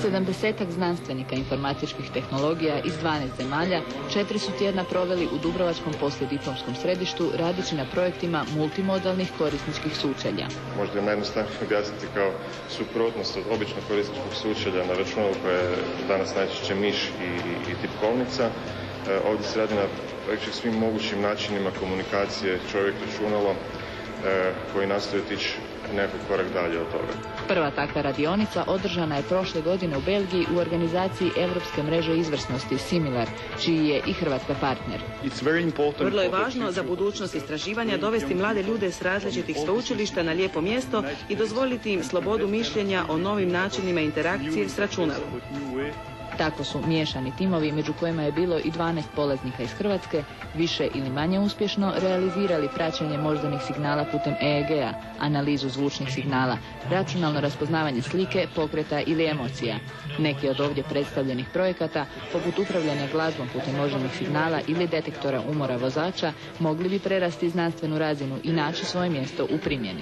70-ak znanstvenika informatičkih tehnologija iz 12 zemalja 4 su tjedna proveli u Dubrovačkom poslijediplomskom središtu radeći na projektima multimodalnih korisničkih sučelja. Možda je najjednostavnije objasniti kao suprotnost od običnog korisničkog sučelja na računalu koje je danas najčešće miš i tipkovnica. Ovdje se radi na praktički svim mogućim načinima komunikacije čovjek-računalo koji nastoji otići nekakav korak dalje od toga. Prva takva radionica održana je prošle godine u Belgiji u organizaciji Europske mreže izvrsnosti Similar, čiji je i Hrvatska partner. Vrlo je važno za budućnost istraživanja dovesti mlade ljude s različitih sveučilišta na lijepo mjesto i dozvoliti im slobodu mišljenja o novim načinima interakcije s računalom. Tako su miješani timovi, među kojima je bilo i 12 polaznika iz Hrvatske, više ili manje uspješno realizirali praćenje moždanih signala putem EEG-a, analizu zvučnih signala, računalno raspoznavanje slike, pokreta ili emocija. Neki od ovdje predstavljenih projekata, poput upravljanja glazbom putem moždanih signala ili detektora umora vozača, mogli bi prerasti znanstvenu razinu i naći svoje mjesto u primjeni.